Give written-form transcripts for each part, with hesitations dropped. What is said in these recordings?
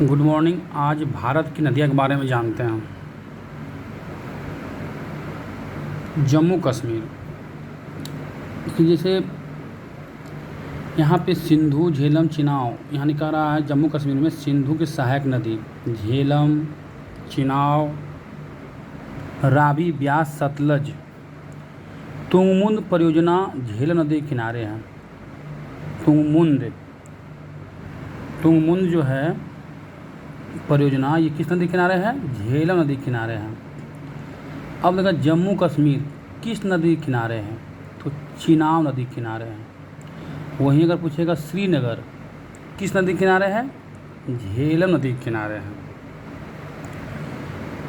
Good morning. आज भारत की नदियों के बारे में जानते हैं हम। जम्मू कश्मीर कि जैसे यहाँ पे सिंधु, झेलम, चिनाव, यहाँ निकल रहा है। जम्मू कश्मीर में सिंधु की सहायक नदी झेलम, चिनाव, रावी, ब्यास, सतलज, तुंगमुंद परियोजना झेलम नदी के किनारे है। तुंगमुंद जो है परियोजना, ये किस नदी किनारे है? झेलम नदी किनारे है। अब देखा जम्मू कश्मीर किस नदी किनारे है? तो चिनाव नदी किनारे है। वहीं अगर पूछेगा श्रीनगर किस नदी किनारे है? झेलम नदी किनारे है।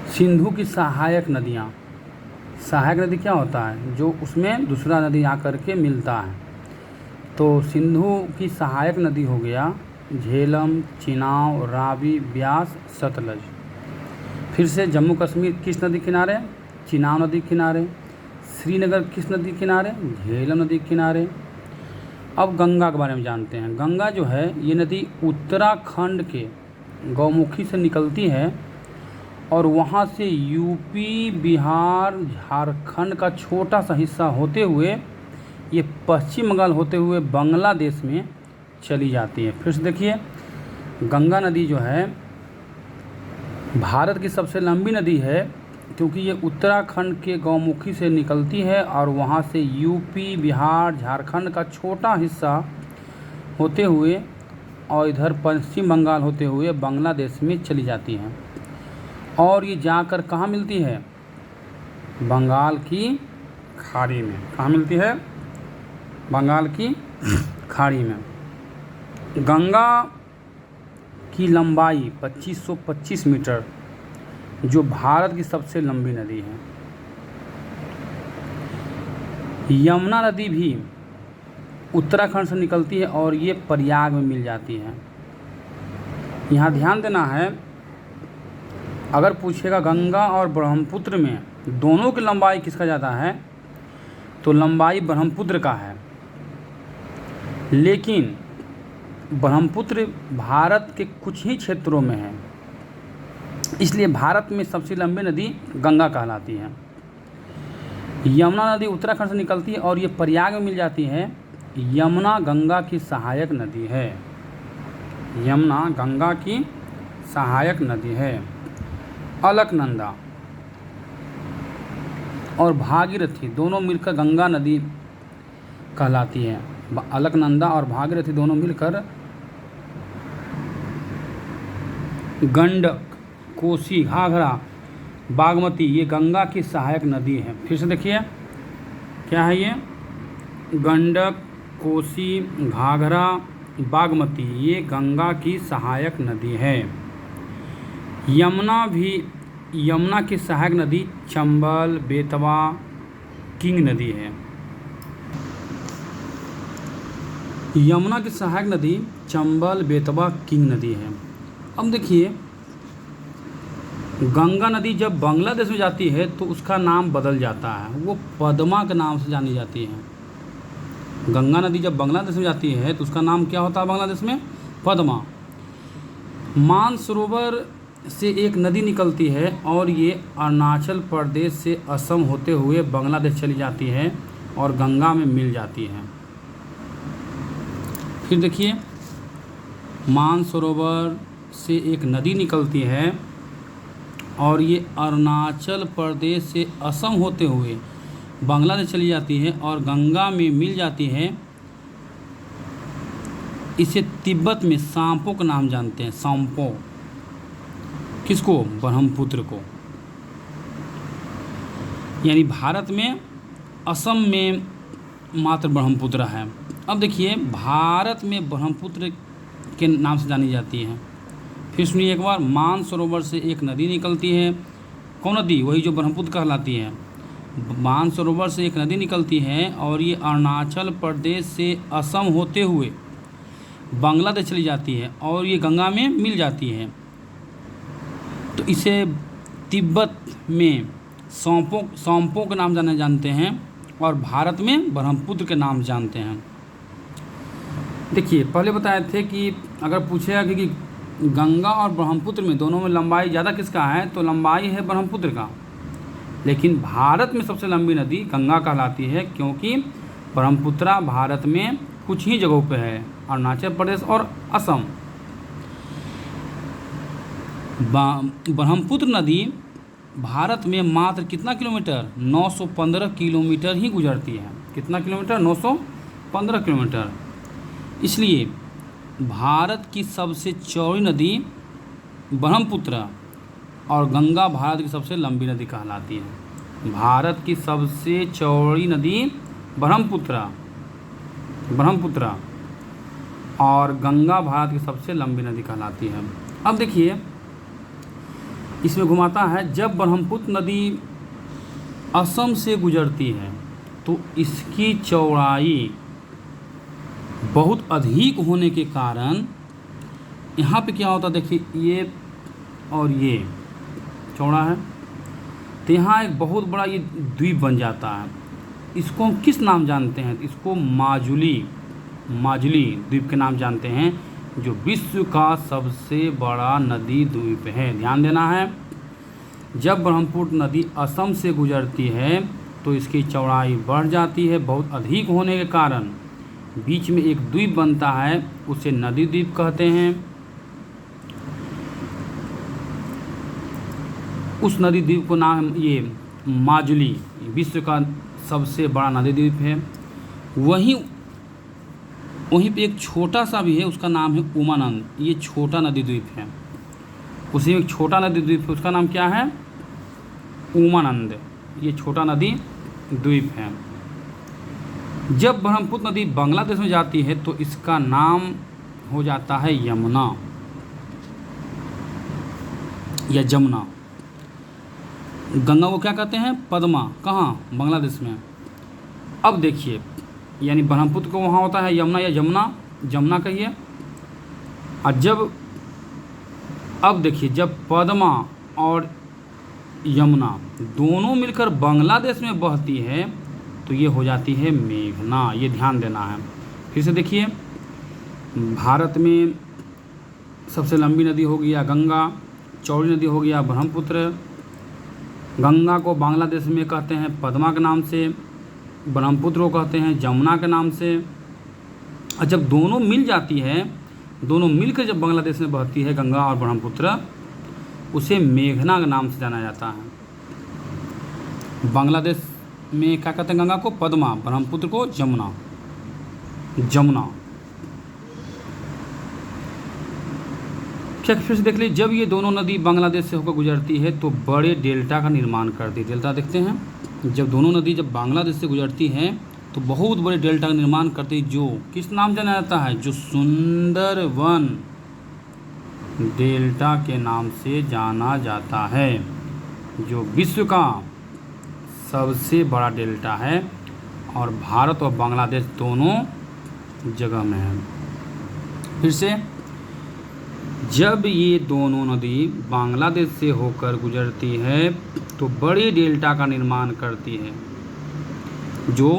सिंधु की सहायक नदियाँ, सहायक नदी क्या होता है? जो उसमें दूसरा नदी आकर के मिलता है। तो सिंधु की सहायक नदी हो गया झेलम, चिनाव, रावी, ब्यास, सतलज। फिर से जम्मू कश्मीर किस नदी किनारे? चिनाव नदी किनारे। श्रीनगर किस नदी किनारे? झेलम नदी किनारे। अब गंगा के बारे में जानते हैं। गंगा जो है ये नदी उत्तराखंड के गौमुखी से निकलती है और वहाँ से यूपी, बिहार, झारखंड का छोटा सा हिस्सा होते हुए ये पश्चिम बंगाल होते हुए बांग्लादेश में चली जाती है। फिर से देखिए, गंगा नदी जो है भारत की सबसे लंबी नदी है क्योंकि ये उत्तराखंड के गौमुखी से निकलती है और वहाँ से यूपी, बिहार, झारखंड का छोटा हिस्सा होते हुए और इधर पश्चिम बंगाल होते हुए बांग्लादेश में चली जाती है। और ये जाकर कहाँ मिलती है? बंगाल की खाड़ी में। कहाँ मिलती है? बंगाल की खाड़ी में। गंगा की लंबाई 2525 मीटर, जो भारत की सबसे लंबी नदी है। यमुना नदी भी उत्तराखंड से निकलती है और ये प्रयाग में मिल जाती है। यहाँ ध्यान देना है, अगर पूछेगा गंगा और ब्रह्मपुत्र में दोनों की लंबाई किसका ज़्यादा है, तो लंबाई ब्रह्मपुत्र का है। लेकिन ब्रह्मपुत्र भारत के कुछ ही क्षेत्रों में है, इसलिए भारत में सबसे लंबी नदी गंगा कहलाती है। यमुना नदी उत्तराखंड से निकलती है और ये प्रयाग में मिल जाती है। यमुना गंगा की सहायक नदी है। यमुना गंगा की सहायक नदी है। अलकनंदा और भागीरथी दोनों मिलकर गंगा नदी कहलाती है। अलकनंदा और भागीरथी दोनों मिलकर गंडक, कोसी, घाघरा, बागमती ये गंगा की सहायक नदी है। फिर से देखिए क्या है ये? गंडक, कोसी, घाघरा, बागमती ये गंगा की सहायक नदी है। यमुना की सहायक नदी चंबल, बेतवा, किंग नदी है। यमुना की सहायक नदी चंबल, बेतवा, किंग नदी है। अब देखिए, गंगा नदी जब बांग्लादेश में जाती है तो उसका नाम बदल जाता है, वो पद्मा के नाम से जानी जाती है। गंगा नदी जब बांग्लादेश में जाती है तो उसका नाम क्या होता है बांग्लादेश में? पद्मा। मानसरोवर से एक नदी निकलती है और ये अरुणाचल प्रदेश से असम होते हुए बांग्लादेश चली जाती है और गंगा में मिल जाती है। फिर देखिए, मानसरोवर से एक नदी निकलती है और ये अरुणाचल प्रदेश से असम होते हुए बांग्लादेश चली जाती है और गंगा में मिल जाती है। इसे तिब्बत में सांपो का नाम जानते हैं। सांपो किसको? ब्रह्मपुत्र को। यानी भारत में असम में मात्र ब्रह्मपुत्र है। अब देखिए, भारत में ब्रह्मपुत्र के नाम से जानी जाती है। फिर सुनिए एक बार, मानसरोवर से एक नदी निकलती है। कौन नदी? वही जो ब्रह्मपुत्र कहलाती है। मानसरोवर से एक नदी निकलती है और ये अरुणाचल प्रदेश से असम होते हुए बांग्लादेश चली जाती है और ये गंगा में मिल जाती है। तो इसे तिब्बत में सांपो के नाम जानते हैं और भारत में ब्रह्मपुत्र के नाम जानते हैं। देखिए, पहले बताए थे कि अगर पूछेगा कि गंगा और ब्रह्मपुत्र में दोनों में लंबाई ज़्यादा किसका है? तो लंबाई है ब्रह्मपुत्र का। लेकिन भारत में सबसे लंबी नदी गंगा कहलाती है, क्योंकि ब्रह्मपुत्र भारत में कुछ ही जगहों पे है, अरुणाचल प्रदेश और असम। ब्रह्मपुत्र नदी भारत में मात्र कितना किलोमीटर? 915 किलोमीटर ही गुजरती है। कितना किलोमीटर? 915 किलोमीटर। इसलिए भारत की सबसे चौड़ी नदी ब्रह्मपुत्र और गंगा भारत की सबसे लंबी नदी कहलाती है। भारत की सबसे चौड़ी नदी ब्रह्मपुत्र और गंगा भारत की सबसे लंबी नदी कहलाती है। अब देखिए इसमें घुमाता है, जब ब्रह्मपुत्र नदी असम से गुजरती है तो इसकी चौड़ाई बहुत अधिक होने के कारण यहाँ पे क्या होता है, देखिए ये और ये चौड़ा है, तो यहाँ एक बहुत बड़ा ये द्वीप बन जाता है। इसको हम किस नाम जानते हैं? इसको माजुली द्वीप के नाम जानते हैं, जो विश्व का सबसे बड़ा नदी द्वीप है। ध्यान देना है, जब ब्रह्मपुत्र नदी असम से गुजरती है तो इसकी चौड़ाई बढ़ जाती है। बहुत अधिक होने के कारण बीच में एक द्वीप बनता है, उसे नदी द्वीप कहते हैं। उस नदी द्वीप को नाम ये माजुली, विश्व का सबसे बड़ा नदी द्वीप है। वहीं पे एक छोटा सा भी है, उसका नाम है उमानंद। ये छोटा नदी द्वीप है, उसी में एक छोटा नदी द्वीप है, उसका नाम क्या है? उमानंद। ये छोटा नदी द्वीप है। जब ब्रह्मपुत्र नदी बांग्लादेश में जाती है तो इसका नाम हो जाता है यमुना या जमुना। गंगा को क्या कहते हैं? पद्मा। कहाँ? बांग्लादेश में। अब देखिए, यानी ब्रह्मपुत्र को वहाँ होता है यमुना या जमुना कहिए। और अब देखिए, जब पद्मा और यमुना दोनों मिलकर बांग्लादेश में बहती है तो ये हो जाती है मेघना। ये ध्यान देना है। फिर से देखिए, भारत में सबसे लंबी नदी हो गया गंगा, चौड़ी नदी हो गया ब्रह्मपुत्र। गंगा को बांग्लादेश में कहते हैं पद्मा के नाम से, ब्रह्मपुत्र को कहते हैं जमुना के नाम से। और जब दोनों मिल जाती है, दोनों मिलकर जब बांग्लादेश में बहती है गंगा और ब्रह्मपुत्र, उसे मेघना के नाम से जाना जाता है। बांग्लादेश में क्या कहते हैं? गंगा को पद्मा, ब्रह्मपुत्र को जमुना। क्या फिर से देख लीजिए, जब ये दोनों नदी बांग्लादेश से होकर गुजरती है तो बड़े डेल्टा का निर्माण करती है। डेल्टा देखते हैं, जब दोनों नदी जब बांग्लादेश से गुजरती हैं तो बहुत बड़े डेल्टा का निर्माण करती है, जो किस नाम जाना जाता है? जो सुंदरवन डेल्टा के नाम से जाना जाता है, जो विश्व का सबसे बड़ा डेल्टा है और भारत और बांग्लादेश दोनों जगह में है। फिर से, जब ये दोनों नदी बांग्लादेश से होकर गुजरती है तो बड़ी डेल्टा का निर्माण करती है, जो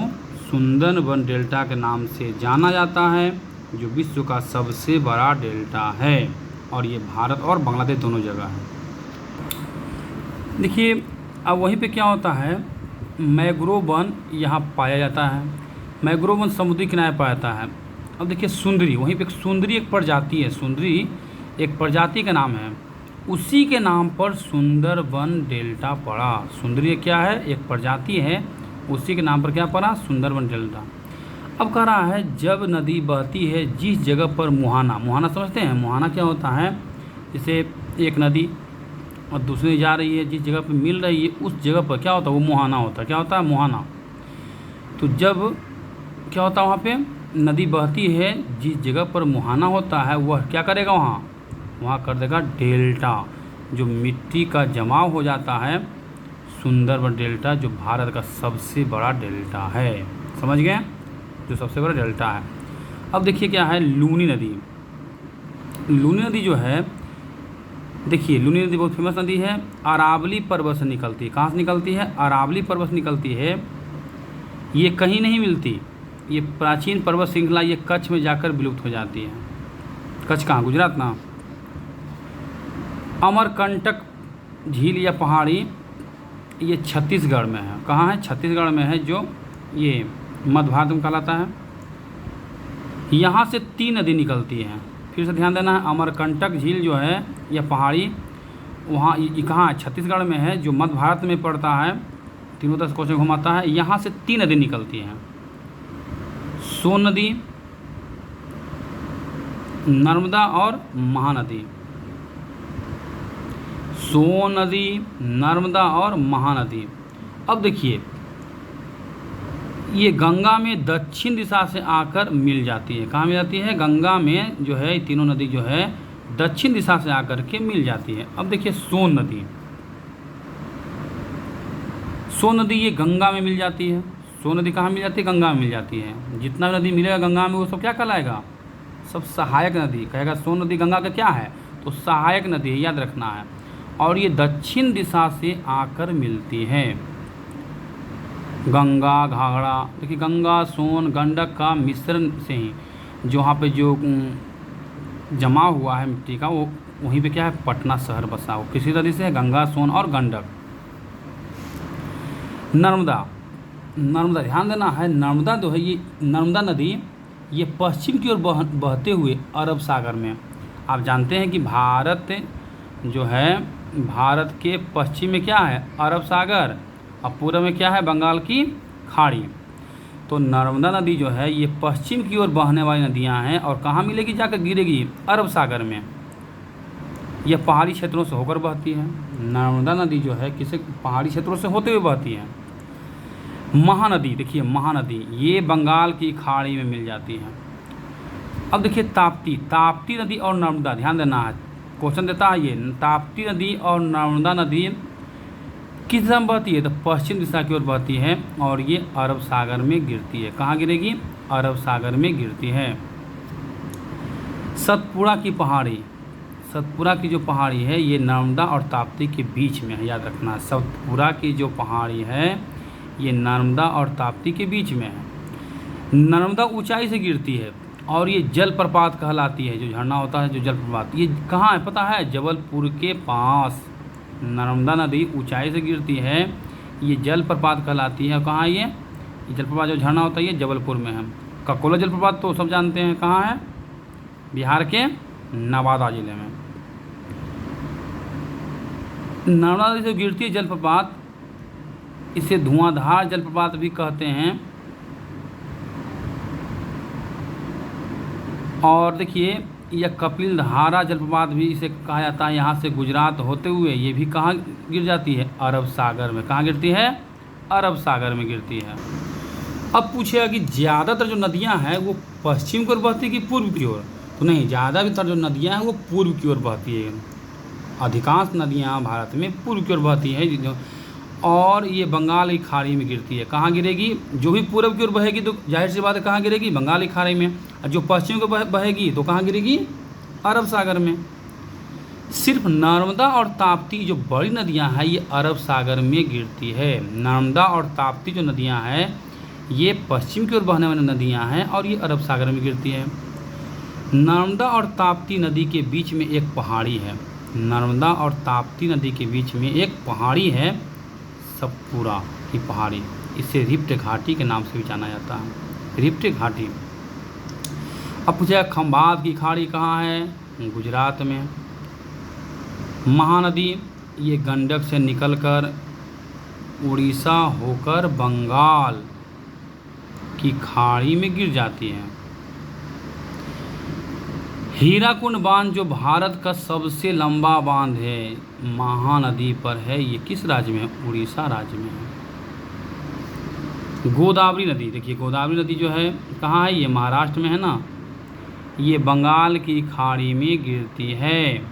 सुंदरवन डेल्टा के नाम से जाना जाता है, जो विश्व का सबसे बड़ा डेल्टा है। और ये भारत और बांग्लादेश दोनों जगह है। देखिए, अब वहीं पे क्या होता है, मैंग्रोव वन यहाँ पाया जाता है। मैंग्रोव वन समुद्री किनारे पाया जाता है। अब देखिए सुंदरी, वहीं पे सुंदरी एक प्रजाति है, सुंदरी एक प्रजाति का नाम है, उसी के नाम पर सुंदरवन डेल्टा पड़ा। सुंदरी क्या है? एक प्रजाति है, उसी के नाम पर क्या पड़ा? सुंदरवन डेल्टा। अब कह रहा है, जब नदी बहती है जिस जगह पर मुहाना समझते हैं? मुहाना क्या होता है? जैसे एक नदी और दूसरी जा रही है, जिस जगह पर मिल रही है उस जगह पर क्या होता है? वो मुहाना होता है। क्या होता है? मुहाना। तो जब क्या होता है, वहाँ पे नदी बहती है, जिस जगह पर मुहाना होता है वह क्या करेगा? वहाँ कर देगा डेल्टा, जो मिट्टी का जमाव हो जाता है। सुंदरवन डेल्टा जो भारत का सबसे बड़ा डेल्टा है, समझ गए? जो सबसे बड़ा डेल्टा है। अब देखिए क्या है, लूनी नदी। लूनी नदी जो है, देखिए लूनी नदी बहुत फेमस नदी है, अरावली पर्वत से निकलती है। कहाँ से निकलती है? अरावली पर्वत से निकलती है। ये कहीं नहीं मिलती, ये प्राचीन पर्वत श्रृंखला ये कच्छ में जाकर विलुप्त हो जाती है। कच्छ कहाँ? गुजरात ना। अमरकंटक झील या पहाड़ी ये छत्तीसगढ़ में है। कहाँ है? छत्तीसगढ़ में है, जो ये मध्य भारत में कहलाता है। यहाँ से 3 नदी निकलती हैं। फिर से ध्यान देना है, अमरकंटक झील जो है यह पहाड़ी, वहाँ ये कहाँ है? छत्तीसगढ़ में है, जो मध्य भारत में पड़ता है। तीनों तरफ क्वेश्चन घुमाता है। यहाँ से 3 नदी निकलती हैं, सोन नदी, नर्मदा और महानदी। सोन नदी, नर्मदा और महानदी। अब देखिए, ये गंगा में दक्षिण दिशा से आकर मिल जाती है। कहाँ मिल जाती है? गंगा में जो है तीनों नदी जो है दक्षिण दिशा से आकर के मिल जाती है। अब देखिए, सोन नदी, सोन नदी ये गंगा में मिल जाती है। सोन नदी कहाँ मिल जाती है? गंगा में मिल जाती है। जितना नदी मिलेगा गंगा में वो सब क्या कहलाएगा? सब सहायक नदी कहेगा। सोन नदी गंगा का क्या है? तो सहायक नदी है, याद रखना है। और ये दक्षिण दिशा से आकर मिलती है। गंगा, घाघरा, देखिए गंगा, सोन, गंडक का मिश्रण से ही जो वहाँ पे जो जमा हुआ है मिट्टी का, वो वहीं पे क्या है? पटना शहर बसा हो। किसी नदी से है? गंगा, सोन और गंडक। नर्मदा, नर्मदा ध्यान देना है, नर्मदा जो है ये नर्मदा नदी ये पश्चिम की ओर बहते हुए अरब सागर में, आप जानते हैं कि भारत जो है, भारत के पश्चिम में क्या है? अरब सागर, और पूर्व में क्या है? बंगाल की खाड़ी। तो नर्मदा नदी जो है ये पश्चिम की ओर बहने वाली नदियां हैं, और कहाँ मिलेगी? जाकर गिरेगी अरब सागर में। यह पहाड़ी क्षेत्रों से होकर बहती है। नर्मदा नदी जो है किसी पहाड़ी क्षेत्रों से होते हुए बहती है। महानदी, देखिए महानदी ये बंगाल की खाड़ी में मिल जाती है। अब देखिए ताप्ती, ताप्ती नदी और नर्मदा, ध्यान देना है, क्वेश्चन देता है ये, ताप्ती नदी और नर्मदा नदी किस दिशा में बहती है? तो पश्चिम दिशा की ओर बहती है, और ये अरब सागर में गिरती है। कहाँ गिरेगी? अरब सागर में गिरती है। सतपुड़ा की पहाड़ी, सतपुड़ा की जो पहाड़ी है ये नर्मदा और ताप्ती के बीच में है, याद रखना। सतपुड़ा की जो पहाड़ी है ये नर्मदा और ताप्ती के बीच में है। नर्मदा ऊंचाई से गिरती है, और ये जलप्रपात कहलाती है। जो झरना होता है, जो जलप्रपात, ये कहाँ है पता है? जबलपुर के पास नर्मदा नदी ऊंचाई से गिरती है, ये जलप्रपात कहलाती है। कहाँ है ये जलप्रपात? जो झरना होता है ये जबलपुर में है। ककोला जलप्रपात तो सब जानते हैं, कहाँ है? बिहार के नवादा जिले में। नर्मदा नदी से गिरती है जलप्रपात, इसे धुआंधार जलप्रपात भी कहते हैं। और देखिए यह कपिल धारा जलप्रपात भी इसे कहा जाता है। यहाँ से गुजरात होते हुए ये भी कहाँ गिर जाती है? अरब सागर में। कहाँ गिरती है? अरब सागर में गिरती है। अब पूछेगा कि ज़्यादातर जो नदियाँ हैं वो पश्चिम की ओर बहती है कि पूर्व की ओर? तो नहीं, ज़्यादातर जो नदियाँ हैं वो पूर्व की ओर बहती है। अधिकांश नदियाँ भारत में पूर्व की ओर बहती है, और ये बंगाल की खाड़ी में गिरती है। कहाँ गिरेगी? जो भी पूर्व की ओर बहेगी तो जाहिर सी बात है कहाँ गिरेगी? बंगाल की खाड़ी में। और जो पश्चिम को बहेगी तो कहाँ गिरेगी? अरब सागर में। सिर्फ नर्मदा और ताप्ती जो बड़ी नदियाँ हैं ये अरब सागर में गिरती है। नर्मदा और ताप्ती जो नदियाँ हैं ये पश्चिम की ओर बहने वाली नदियाँ हैं, और ये अरब सागर में गिरती है। नर्मदा और ताप्ती नदी के बीच में एक पहाड़ी है। नर्मदा और ताप्ती नदी के बीच में एक पहाड़ी है, सतपुड़ा की पहाड़ी। इसे रिफ्ट घाटी के नाम से भी जाना जाता है, रिफ्ट घाटी। अब पूछेगा खंभात की खाड़ी कहाँ है? गुजरात में। महानदी ये गंडक से निकलकर उड़ीसा होकर बंगाल की खाड़ी में गिर जाती है। हीराकुंड बांध जो भारत का सबसे लंबा बांध है, महानदी पर है, ये किस राज्य में है? उड़ीसा राज्य में है। गोदावरी नदी, देखिए गोदावरी नदी जो है कहाँ है? ये महाराष्ट्र में है ना। ये बंगाल की खाड़ी में गिरती है।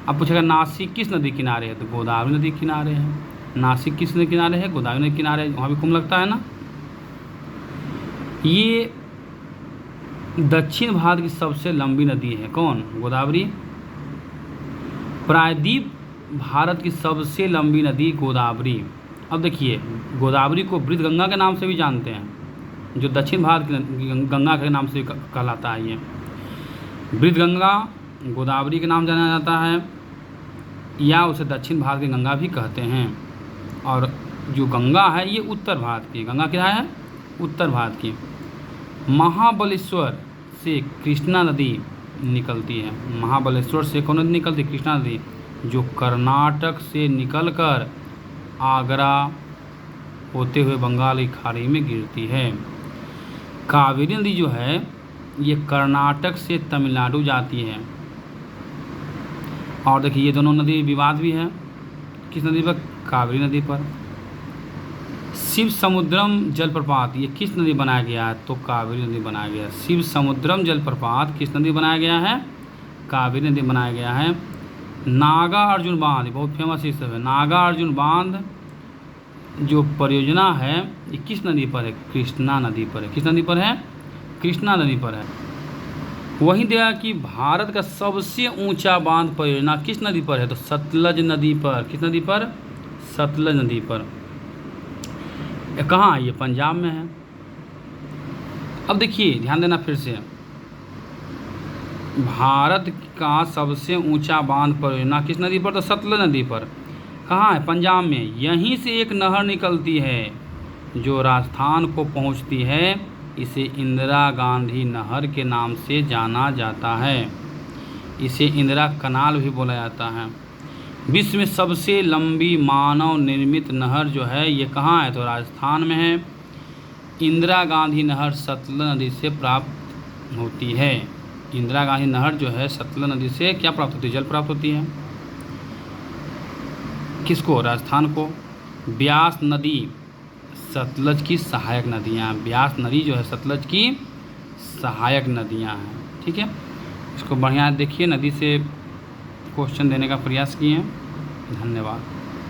अब पूछेगा नासिक किस नदी किनारे है? तो गोदावरी नदी किनारे है। नासिक किस नदी किनारे है? गोदावरी नदी किनारे, वहाँ भी कुंभ लगता है ना। ये दक्षिण भारत की सबसे लंबी नदी है, कौन? गोदावरी। प्रायद्वीप भारत की सबसे लंबी नदी गोदावरी। अब देखिए गोदावरी को वृद्धगंगा के नाम से भी जानते हैं, जो दक्षिण भारत की गंगा के नाम से कहलाता है। ये वृद्धगंगा गोदावरी के नाम जाना जाता है। या उसे दक्षिण भारत की गंगा भी कहते हैं। और जो गंगा है ये उत्तर भारत की, गंगा क्या है, उत्तर भारत की। महाबलेश्वर से कृष्णा नदी निकलती है। महाबलेश्वर से कौन नदी निकलती है? कृष्णा नदी, जो कर्नाटक से निकलकर आगरा होते हुए बंगाल की खाड़ी में गिरती है। कावेरी नदी जो है ये कर्नाटक से तमिलनाडु जाती है। और देखिए ये दोनों नदी विवाद भी है, किस नदी पर? कावेरी नदी पर। शिव समुद्रम जलप्रपात ये किस नदी बनाया गया है? तो कावेरी नदी बनाया गया है। शिव समुद्रम जलप्रपात किस नदी बनाया गया है? कावेरी नदी बनाया गया है। नागा अर्जुन बांध बहुत फेमस ही सब है। नागा अर्जुन बांध जो परियोजना है ये किस नदी पर है? कृष्णा नदी पर है। किस नदी पर है? कृष्णा नदी पर है। वहीं देखा कि भारत का सबसे ऊंचा बांध परियोजना किस नदी पर है? तो सतलज नदी पर। किस नदी पर? सतलज नदी पर। कहाँ है ये? पंजाब में है। अब देखिए ध्यान देना फिर से, भारत का सबसे ऊंचा बांध परियोजना किस नदी पर? तो सतलज नदी पर। कहाँ है? पंजाब में। यहीं से एक नहर निकलती है जो राजस्थान को पहुंचती है। इसे इंदिरा गांधी नहर के नाम से जाना जाता है। इसे इंदिरा कनाल भी बोला जाता है। विश्व में सबसे लंबी मानव निर्मित नहर जो है ये कहाँ है? तो राजस्थान में है। इंदिरा गांधी नहर सतलज नदी से प्राप्त होती है। इंदिरा गांधी नहर जो है सतलज नदी से क्या प्राप्त होती है? जल प्राप्त होती है। किसको? राजस्थान को। ब्यास नदी सतलज की सहायक नदियाँ। ब्यास नदी जो है सतलज की सहायक नदियाँ हैं। ठीक है, इसको बढ़िया देखिए, नदी से क्वेश्चन देने का प्रयास किए हैं। धन्यवाद।